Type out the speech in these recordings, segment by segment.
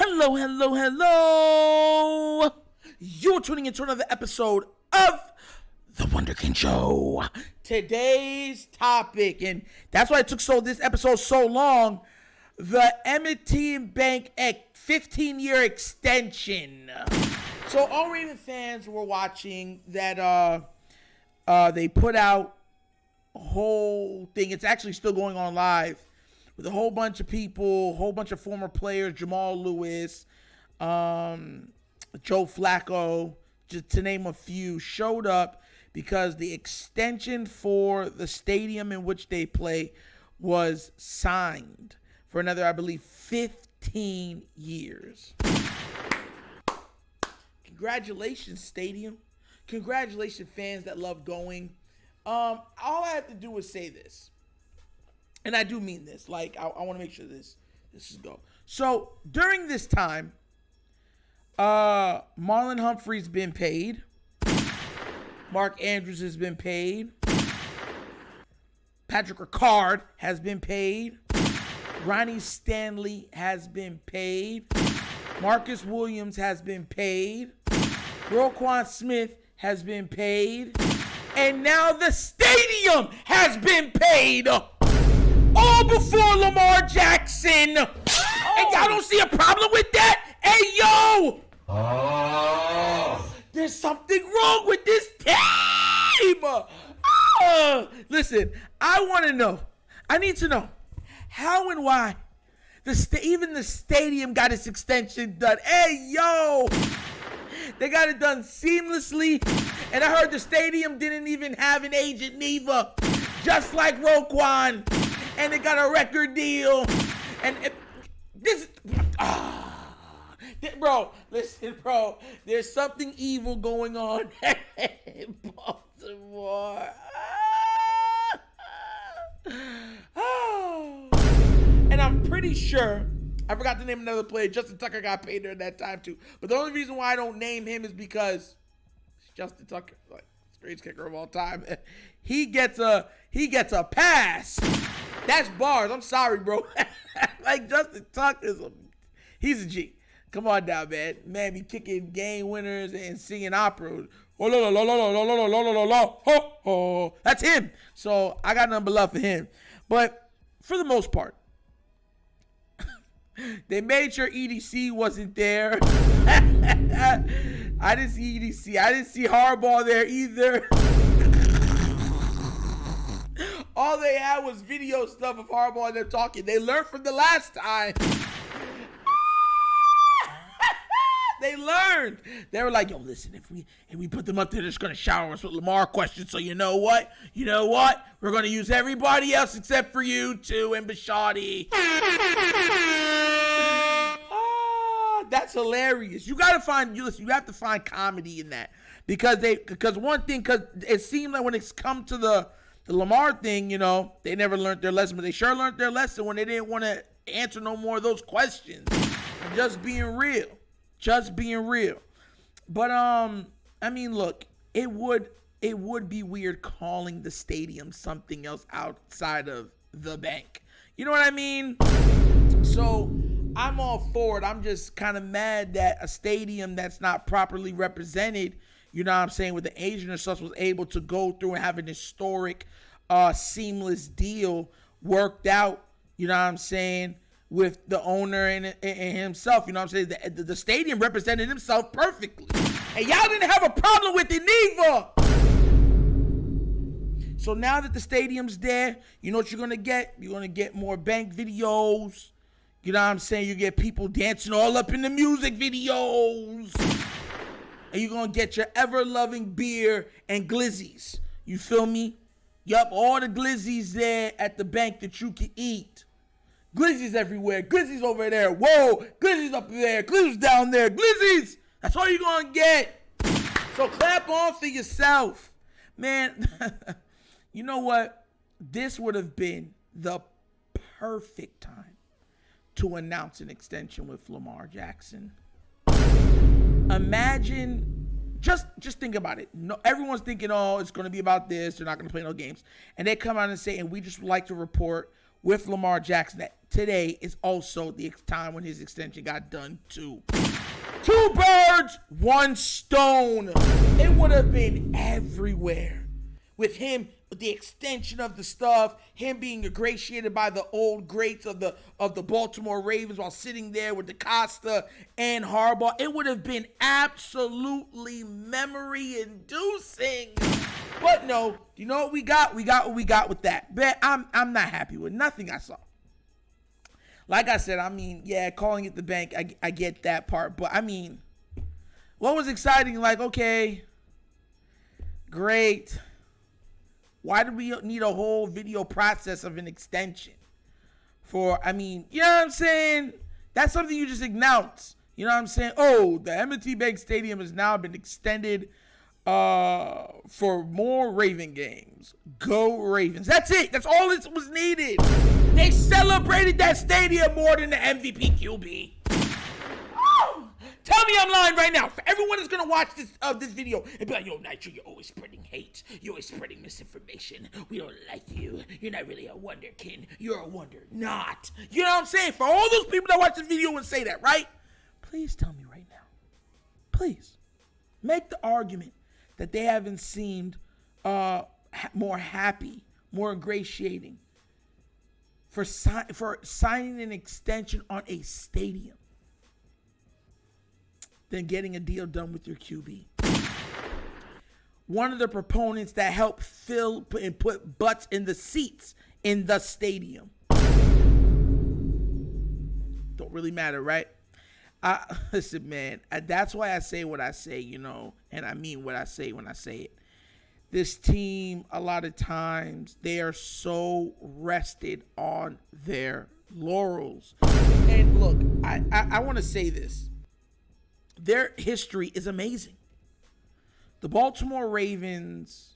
Hello, hello, hello. You're tuning into another episode of The Wunderkind Show. Today's topic, and that's why it took this episode so long, the M&T Bank 15-year extension. So all Raven fans were watching that they put out a whole thing. It's actually still going on live with a whole bunch of people, a whole bunch of former players, Jamal Lewis, Joe Flacco, just to name a few, showed up because the extension for the stadium in which they play was signed for another, I believe, 15 years. Congratulations, stadium. Congratulations, fans that love going. All I have to do is say this. And I do mean this. Like, I want to make sure this is go. So, during this time, Marlon Humphrey's been paid. Mark Andrews has been paid. Patrick Ricard has been paid. Ronnie Stanley has been paid. Marcus Williams has been paid. Roquan Smith has been paid. And now the stadium has been paid. All before Lamar Jackson. And y'all don't see a problem with that? Hey, yo! There's something wrong with this team. Listen, I want to know. I need to know how and why even the stadium got its extension done. Hey, yo! They got it done seamlessly. And I heard the stadium didn't even have an agent neither. Just like Roquan. And they got a record deal. And bro, listen, bro. There's something evil going on in Baltimore. And I'm pretty sure, I forgot to name another player. Justin Tucker got paid during that time too. But the only reason why I don't name him is because Justin Tucker, like greatest kicker of all time, he gets a pass. That's bars. I'm sorry, bro. Like Justin Tucker, he's a G. Come on down, man. Man be kicking game winners and singing opera. That's him. So I got nothing but love for him. But for the most part, they made sure EDC wasn't there. I didn't see EDC. I didn't see Harbaugh there either. All they had was video stuff of Harbaugh and them talking. They learned from the last time. They learned. They were like, yo, listen, if we put them up there, they're just going to shower us with Lamar questions. So you know what? We're going to use everybody else except for you two and Bishotti. That's hilarious. You have to find comedy in that. Because it seemed like when it's come to the Lamar thing, they never learned their lesson, but they sure learned their lesson when they didn't want to answer no more of those questions. I'm just being real. But I mean, look, it would be weird calling the stadium something else outside of the bank. You know what I mean? So I'm all for it. I'm just kind of mad that a stadium that's not properly represented, you know what I'm saying, with the agent or such, was able to go through and have an historic, seamless deal worked out, you know what I'm saying, with the owner and himself. You know what I'm saying? The stadium represented himself perfectly. And y'all didn't have a problem with it neither. So now that the stadium's there, you know what you're going to get? You're going to get more bank videos. You know what I'm saying? You get people dancing all up in the music videos. And you're going to get your ever-loving beer and glizzies. You feel me? Yup, all the glizzies there at the bank that you can eat. Glizzies everywhere. Glizzies over there. Whoa. Glizzies up there. Glizzies down there. Glizzies. That's all you're going to get. So clap on for yourself. Man, you know what? This would have been the perfect time to announce an extension with Lamar Jackson. Imagine, just think about it. No, everyone's thinking, oh, it's going to be about this. They're not going to play no games. And they come out and say, and we just would like to report with Lamar Jackson that today is also the time when his extension got done too. Two birds, one stone. It would have been everywhere with him, the extension of the stuff, him being ingratiated by the old greats of the Baltimore Ravens while sitting there with DeCosta and Harbaugh. It would have been absolutely memory-inducing. But no, you know what we got? We got what we got with that. But I'm not happy with nothing I saw. Like I said, I mean, yeah, calling it the bank, I get that part. But, I mean, what was exciting? Like, okay, great. Why do we need a whole video process of an extension? I mean, you know what I'm saying? That's something you just announce. You know what I'm saying? Oh, the M&T Bank Stadium has now been extended for more Raven games. Go Ravens. That's it. That's all it was needed. They celebrated that stadium more than the MVP QB. Oh, tell me I'm lying right now. For everyone that's going to watch this video and be like, yo, Nitro, you're always spreading hate. You're always spreading misinformation. We don't like you. You're not really a Wunderkind. You're a wonder not. You know what I'm saying? For all those people that watch this video and say that, right? Please tell me right now. Please. Make the argument that they haven't seemed more happy, more ingratiating for signing an extension on a stadium than getting a deal done with your QB. One of the proponents that helped fill and put butts in the seats in the stadium. Don't really matter, right? Listen, man, that's why I say what I say, you know, and I mean what I say when I say it. This team, a lot of times, they are so rested on their laurels. And look, I want to say this. Their history is amazing. The Baltimore Ravens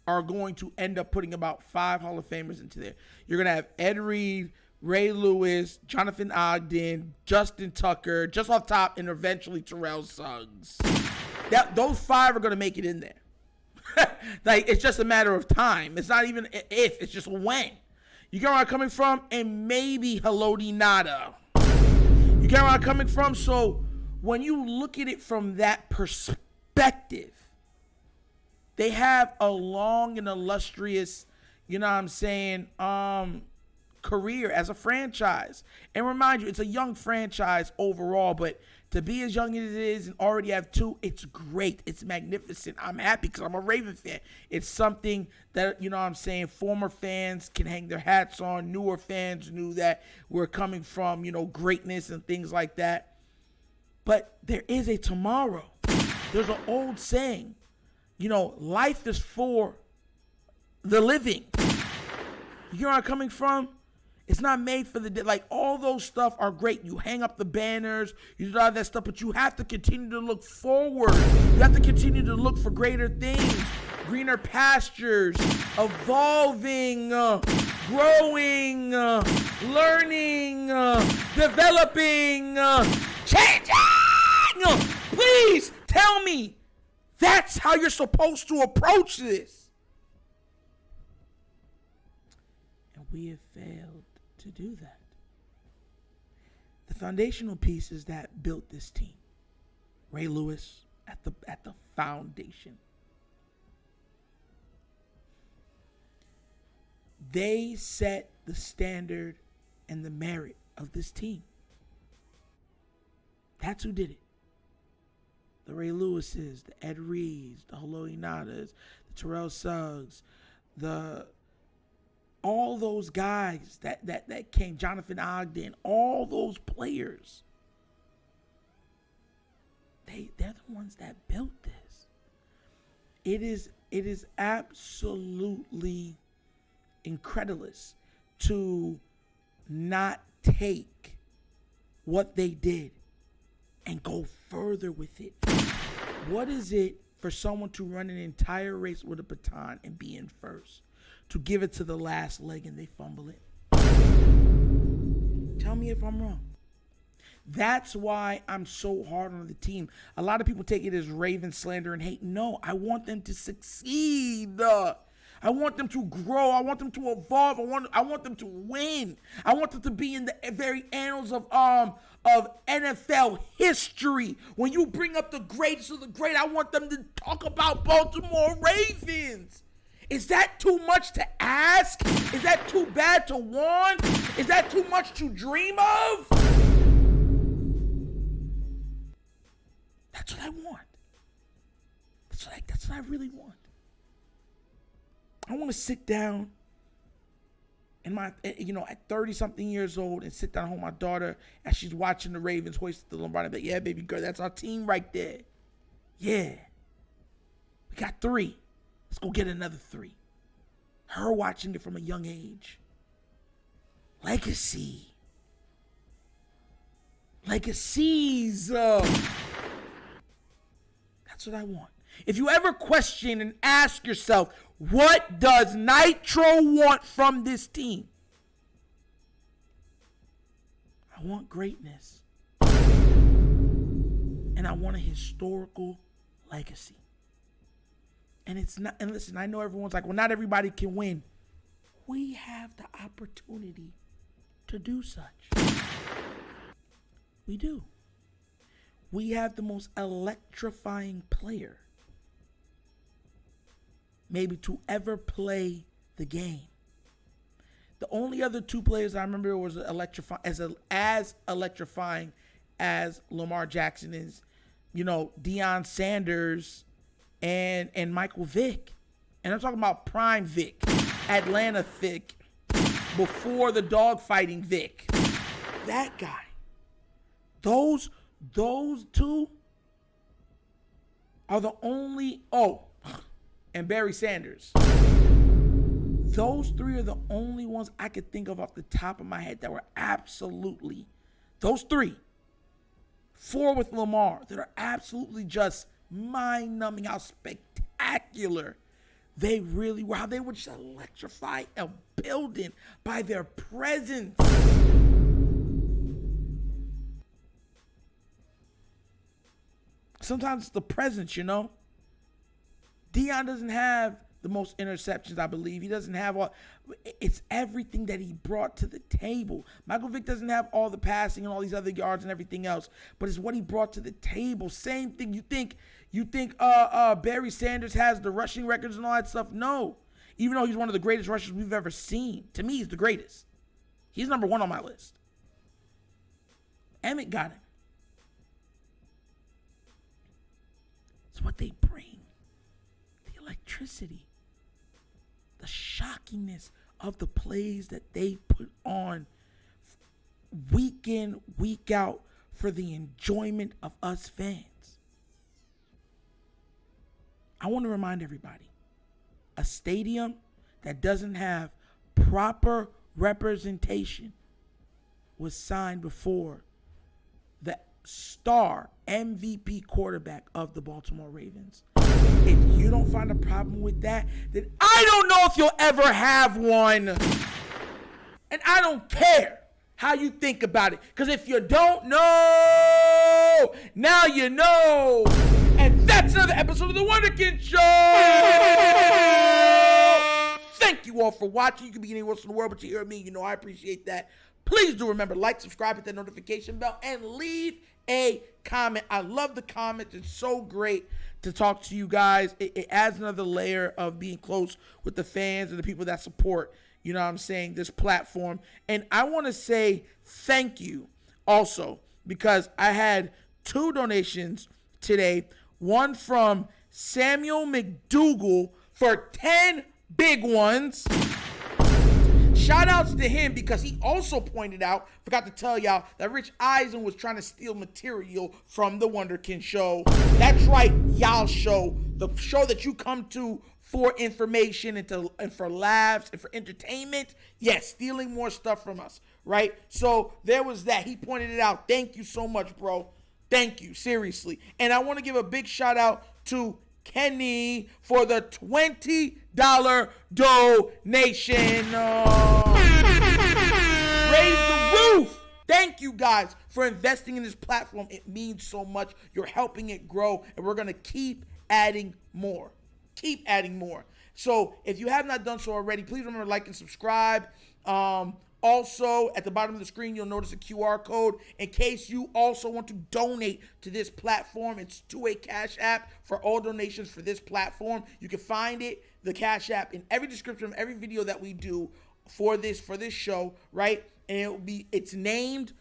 are going to end up putting about 5 Hall of Famers into there. You're going to have Ed Reed, Ray Lewis, Jonathan Ogden, Justin Tucker, just off top, and eventually Terrell Suggs. Those 5 are going to make it in there. Like, it's just a matter of time. It's not even if, it's just when. You get where I'm coming from? And maybe Haloti Nada. You get where I'm coming from? So when you look at it from that perspective, they have a long and illustrious, you know what I'm saying, career as a franchise. And remind you, it's a young franchise overall, but to be as young as it is and already have 2, it's great. It's magnificent. I'm happy because I'm a Raven fan. It's something that, you know what I'm saying, former fans can hang their hats on. Newer fans knew that we're coming from, you know, greatness and things like that. But there is a tomorrow. There's an old saying, you know, life is for the living. You hear where I'm coming from? It's not made for the dead. Like, all those stuff are great. You hang up the banners, you do all that stuff, but you have to continue to look forward. You have to continue to look for greater things, greener pastures, evolving, growing, learning, developing, changing. Please tell me that's how you're supposed to approach this. And we have failed to do that. The foundational pieces that built this team, Ray Lewis at the foundation, they set the standard and the merit of this team. That's who did it. The Ray Lewises, the Ed Reeds, the Haloti Nadas, the Terrell Suggs, all those guys that came, Jonathan Ogden, all those players, they're the ones that built this. It is absolutely incredulous to not take what they did and go further with it. What is it for someone to run an entire race with a baton and be in first? To give it to the last leg and they fumble it? Tell me if I'm wrong. That's why I'm so hard on the team. A lot of people take it as Raven slander and hate. No, I want them to succeed. I I want them to grow. I want them to evolve. I want them to win. I want them to be in the very annals of NFL history. When you bring up the greatest of the great, I want them to talk about Baltimore Ravens. Is that too much to ask? Is that too bad to want? Is that too much to dream of? That's what I want. That's what I really want. I want to sit down at 30-something years old and sit down home with my daughter as she's watching the Ravens hoist the Lamar. But yeah, baby girl, that's our team right there. Yeah. We got 3. Let's go get another 3. Her watching it from a young age. Legacy. Legacies. That's what I want. If you ever question and ask yourself, what does Nitro want from this team? I want greatness. And I want a historical legacy. And it's not, and listen, I know everyone's like, well, not everybody can win. We have the opportunity to do such. We do. We have the most electrifying player maybe to ever play the game. The only other 2 players I remember was as electrifying as Lamar Jackson is, Deion Sanders and Michael Vick. And I'm talking about prime Vick, Atlanta Vick, before the dogfighting Vick. That guy. Those 2 are the only, and Barry Sanders. Those 3 are the only ones I could think of off the top of my head that were absolutely, those 3, 4 with Lamar, that are absolutely just mind-numbing how spectacular they really were, how they would just electrify a building by their presence. Sometimes it's the presence, Deion doesn't have the most interceptions, I believe. He doesn't have all. It's everything that he brought to the table. Michael Vick doesn't have all the passing and all these other yards and everything else, but it's what he brought to the table. Same thing. You think Barry Sanders has the rushing records and all that stuff? No. Even though he's one of the greatest rushers we've ever seen. To me, he's the greatest. He's number 1 on my list. Emmett got him. It's what they bring. The electricity. The shockingness of the plays that they put on week in, week out for the enjoyment of us fans. I want to remind everybody, a stadium that doesn't have proper representation was signed before the star MVP quarterback of the Baltimore Ravens. If you don't find a problem with that, then I don't know if you'll ever have one. And I don't care how you think about it. Because if you don't know, now you know. And that's another episode of The Wunderkind Show. Thank you all for watching. You can be anywhere else in the world, but you hear me. I appreciate that. Please do remember, like, subscribe, hit that notification bell, and leave a comment. I love the comments. It's so great to talk to you guys. It adds another layer of being close with the fans and the people that support, this platform. And I want to say thank you also, because I had 2 donations today. One from Samuel McDougal for 10 big ones. Shout outs to him, because he also pointed out, forgot to tell y'all, that Rich Eisen was trying to steal material from The Wunderkind Show. That's right, y'all show. The show that you come to for information and for laughs and for entertainment. Yes, stealing more stuff from us, right? So there was that. He pointed it out. Thank you so much, bro. Thank you, seriously. And I want to give a big shout out to Kenny for the $20 donation. Raise the roof. Thank you guys for investing in this platform. It means so much. You're helping it grow, and we're going to keep adding more. Keep adding more. So if you have not done so already, please remember to like and subscribe. Also, at the bottom of the screen, you'll notice a QR code in case you also want to donate to this platform. It's two-way Cash App for all donations for this platform. You can find it, the Cash App, in every description of every video that we do for this show, right? And it's named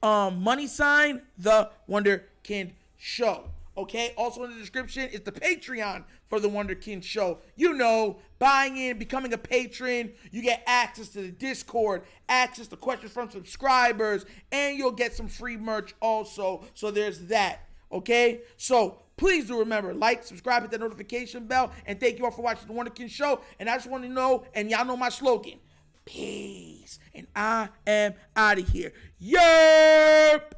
money sign The Wunderkind Show. Okay, also in the description is the Patreon for The Wunderkind Show. You know, buying in, becoming a patron, you get access to the Discord, access to questions from subscribers, and you'll get some free merch also. So there's that, okay? So please do remember, like, subscribe, hit that notification bell, and thank you all for watching The Wunderkind Show. And I just want to know, and y'all know my slogan, peace, and I am out of here. Yerp!